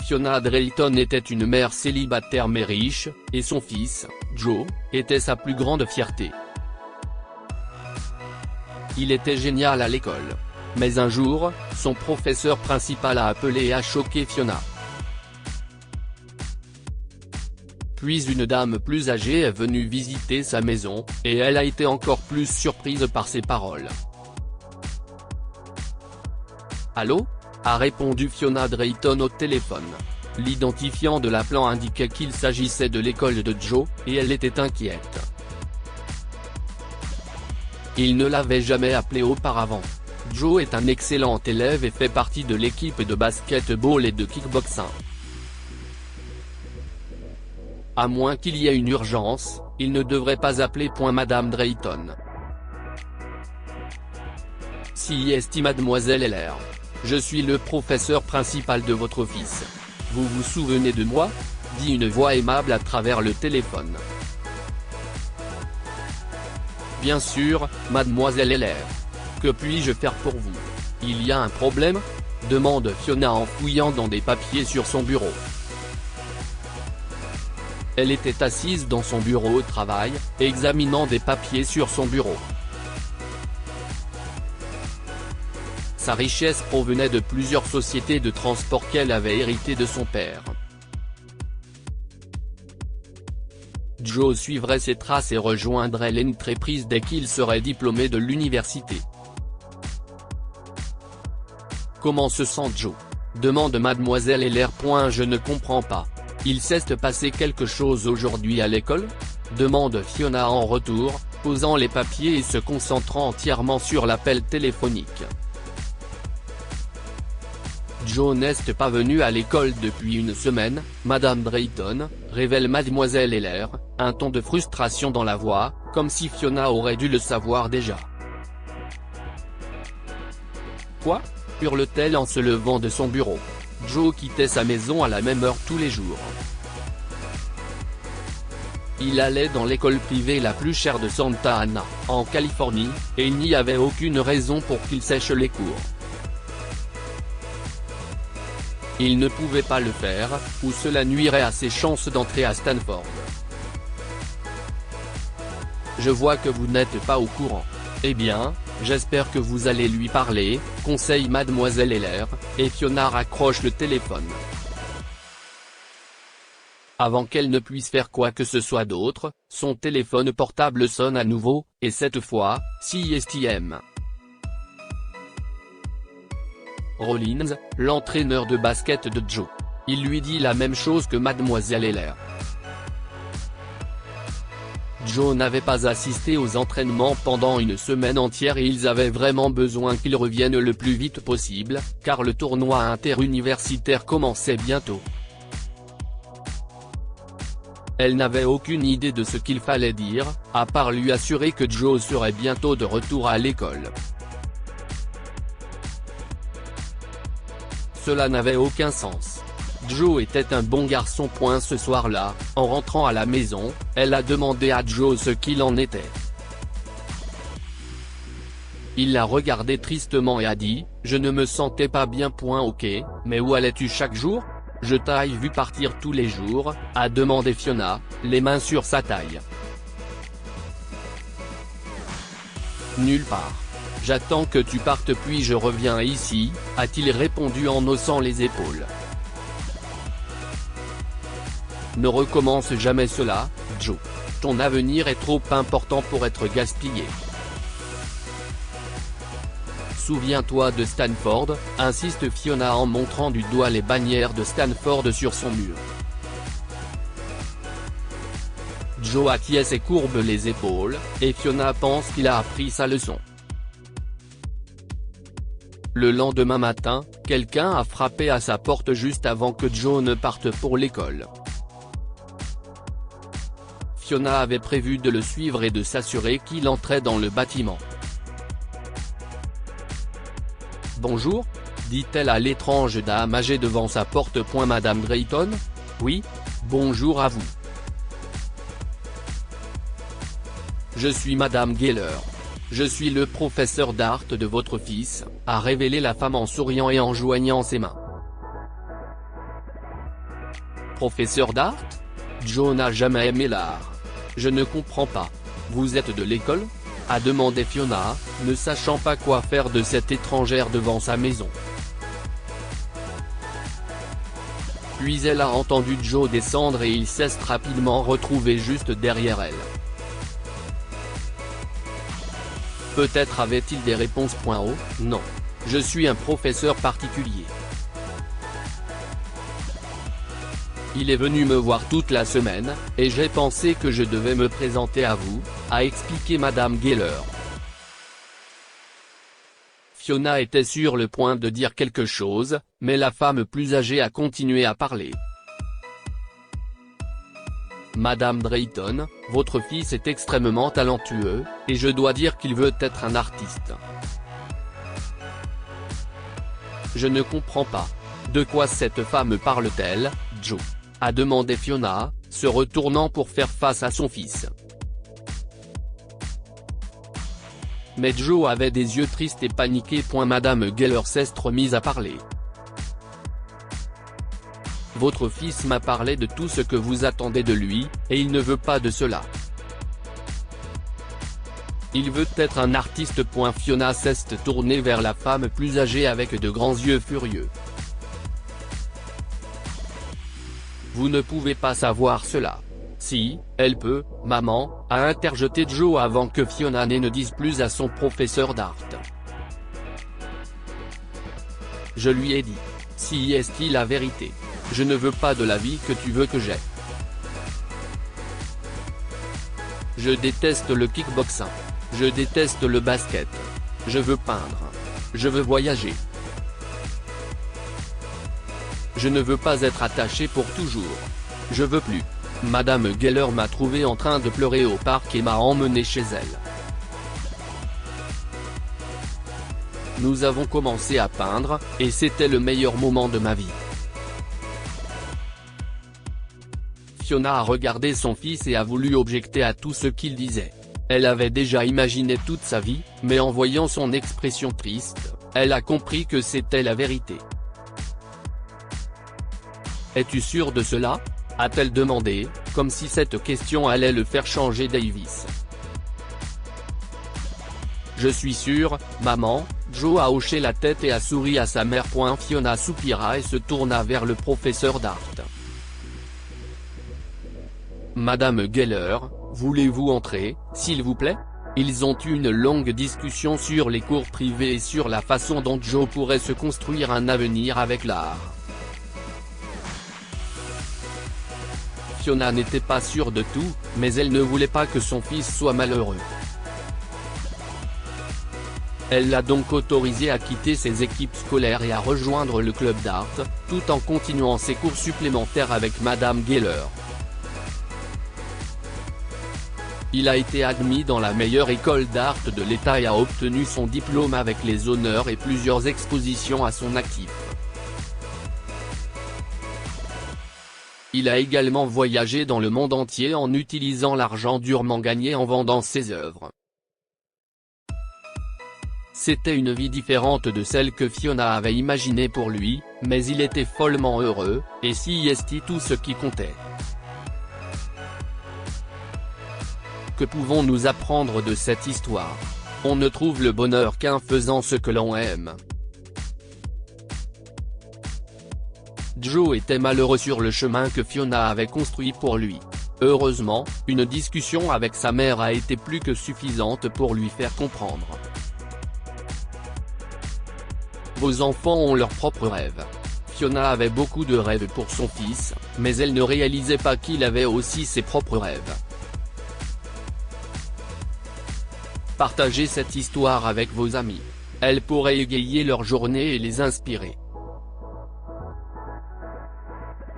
Fiona Drayton était une mère célibataire mais riche, et son fils, Joe, était sa plus grande fierté. Il était génial à l'école. Mais un jour, son professeur principal a appelé et a choqué Fiona. Puis une dame plus âgée est venue visiter sa maison, et elle a été encore plus surprise par ses paroles. « Allô ?» a répondu Fiona Drayton au téléphone. L'identifiant de l'appelant indiquait qu'il s'agissait de l'école de Joe, et elle était inquiète. Il ne l'avait jamais appelé auparavant. Joe est un excellent élève et fait partie de l'équipe de basket-ball et de kickboxing. À moins qu'il y ait une urgence, il ne devrait pas appeler. Madame Drayton. Si est mademoiselle Heller. Je suis le professeur principal de votre fils. Vous vous souvenez de moi ? Dit une voix aimable à travers le téléphone. Bien sûr, mademoiselle Heller. Que puis-je faire pour vous ? Il y a un problème ? Demande Fiona en fouillant dans des papiers sur son bureau. Elle était assise dans son bureau au travail, examinant des papiers sur son bureau. Sa richesse provenait de plusieurs sociétés de transport qu'elle avait héritées de son père. Joe suivrait ses traces et rejoindrait l'entreprise dès qu'il serait diplômé de l'université. Comment se sent Joe ? Demande mademoiselle Heller. Je ne comprends pas. Il s'est passé quelque chose aujourd'hui à l'école ? Demande Fiona en retour, posant les papiers et se concentrant entièrement sur l'appel téléphonique. Joe n'est pas venu à l'école depuis une semaine, Madame Drayton, révèle mademoiselle Heller, un ton de frustration dans la voix, comme si Fiona aurait dû le savoir déjà. Quoi ? Hurle-t-elle en se levant de son bureau. Joe quittait sa maison à la même heure tous les jours. Il allait dans l'école privée la plus chère de Santa Ana, en Californie, et il n'y avait aucune raison pour qu'il sèche les cours. Il ne pouvait pas le faire, ou cela nuirait à ses chances d'entrer à Stanford. Je vois que vous n'êtes pas au courant. Eh bien, j'espère que vous allez lui parler, conseille mademoiselle Heller, et Fiona raccroche le téléphone. Avant qu'elle ne puisse faire quoi que ce soit d'autre, son téléphone portable sonne à nouveau, et cette fois, CSTM. Rollins, l'entraîneur de basket de Joe. Il lui dit la même chose que mademoiselle Heller. Joe n'avait pas assisté aux entraînements pendant une semaine entière et ils avaient vraiment besoin qu'il revienne le plus vite possible, car le tournoi interuniversitaire commençait bientôt. Elle n'avait aucune idée de ce qu'il fallait dire, à part lui assurer que Joe serait bientôt de retour à l'école. Cela n'avait aucun sens. Joe était un bon garçon. Ce soir-là, en rentrant à la maison, elle a demandé à Joe ce qu'il en était. Il l'a regardé tristement et a dit « Je ne me sentais pas bien. Ok, mais où allais-tu chaque jour ? Je t'ai vu partir tous les jours », a demandé Fiona, les mains sur sa taille. Nulle part. J'attends que tu partes puis je reviens ici, a-t-il répondu en haussant les épaules. Ne recommence jamais cela, Joe. Ton avenir est trop important pour être gaspillé. Souviens-toi de Stanford, insiste Fiona en montrant du doigt les bannières de Stanford sur son mur. Joe acquiesce et courbe les épaules, et Fiona pense qu'il a appris sa leçon. Le lendemain matin, quelqu'un a frappé à sa porte juste avant que Joe ne parte pour l'école. Fiona avait prévu de le suivre et de s'assurer qu'il entrait dans le bâtiment. « Bonjour », dit-elle à l'étrange dame âgée devant sa porte. Madame Drayton ? Oui, bonjour à vous. Je suis Madame Geller. Je suis le professeur d'art de votre fils, a révélé la femme en souriant et en joignant ses mains. Professeur d'art? Joe n'a jamais aimé l'art. Je ne comprends pas. Vous êtes de l'école? A demandé Fiona, ne sachant pas quoi faire de cette étrangère devant sa maison. Puis elle a entendu Joe descendre et il s'est rapidement retrouvé juste derrière elle. Peut-être avait-il des réponses. Oh, non. Je suis un professeur particulier. Il est venu me voir toute la semaine, et j'ai pensé que je devais me présenter à vous, a expliqué Madame Geller. Fiona était sur le point de dire quelque chose, mais la femme plus âgée a continué à parler. Madame Drayton, votre fils est extrêmement talentueux, et je dois dire qu'il veut être un artiste. Je ne comprends pas. De quoi cette femme parle-t-elle, Joe? A demandé Fiona, se retournant pour faire face à son fils. Mais Joe avait des yeux tristes et paniqués. Madame Geller s'est remise à parler. Votre fils m'a parlé de tout ce que vous attendez de lui, et il ne veut pas de cela. Il veut être un artiste. Fiona s'est tournée vers la femme plus âgée avec de grands yeux furieux. Vous ne pouvez pas savoir cela. Si, elle peut, maman, a interjeté Joe avant que Fiona ne dise plus à son professeur d'art. Je lui ai dit. Si est-il la vérité. Je ne veux pas de la vie que tu veux que j'aie. Je déteste le kickboxing. Je déteste le basket. Je veux peindre. Je veux voyager. Je ne veux pas être attaché pour toujours. Je veux plus. Madame Geller m'a trouvé en train de pleurer au parc et m'a emmené chez elle. Nous avons commencé à peindre, et c'était le meilleur moment de ma vie. Fiona a regardé son fils et a voulu objecter à tout ce qu'il disait. Elle avait déjà imaginé toute sa vie, mais en voyant son expression triste, elle a compris que c'était la vérité. Es-tu sûr de cela? A-t-elle demandé, comme si cette question allait le faire changer d'avis. Je suis sûr, maman. Joe a hoché la tête et a souri à sa mère. Fiona soupira et se tourna vers le professeur d'art. Madame Geller, voulez-vous entrer, s'il vous plaît? Ils ont eu une longue discussion sur les cours privés et sur la façon dont Joe pourrait se construire un avenir avec l'art. Fiona n'était pas sûre de tout, mais elle ne voulait pas que son fils soit malheureux. Elle l'a donc autorisé à quitter ses équipes scolaires et à rejoindre le club d'art, tout en continuant ses cours supplémentaires avec Madame Geller. Il a été admis dans la meilleure école d'art de l'État et a obtenu son diplôme avec les honneurs et plusieurs expositions à son actif. Il a également voyagé dans le monde entier en utilisant l'argent durement gagné en vendant ses œuvres. C'était une vie différente de celle que Fiona avait imaginée pour lui, mais il était follement heureux, et si est tout ce qui comptait. Que pouvons-nous apprendre de cette histoire? On ne trouve le bonheur qu'en faisant ce que l'on aime. Joe était malheureux sur le chemin que Fiona avait construit pour lui. Heureusement, une discussion avec sa mère a été plus que suffisante pour lui faire comprendre. Vos enfants ont leurs propres rêves. Fiona avait beaucoup de rêves pour son fils, mais elle ne réalisait pas qu'il avait aussi ses propres rêves. Partagez cette histoire avec vos amis. Elle pourrait égayer leur journée et les inspirer.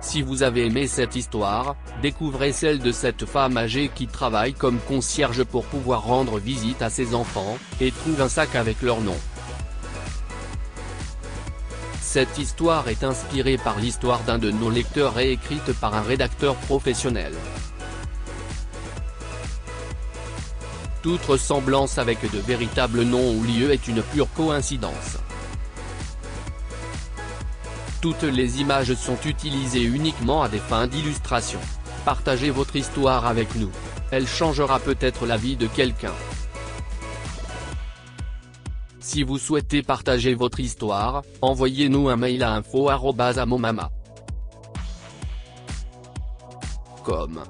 Si vous avez aimé cette histoire, découvrez celle de cette femme âgée qui travaille comme concierge pour pouvoir rendre visite à ses enfants, et trouve un sac avec leur nom. Cette histoire est inspirée par l'histoire d'un de nos lecteurs et écrite par un rédacteur professionnel. Toute ressemblance avec de véritables noms ou lieux est une pure coïncidence. Toutes les images sont utilisées uniquement à des fins d'illustration. Partagez votre histoire avec nous. Elle changera peut-être la vie de quelqu'un. Si vous souhaitez partager votre histoire, envoyez-nous un mail à info@amomama.com.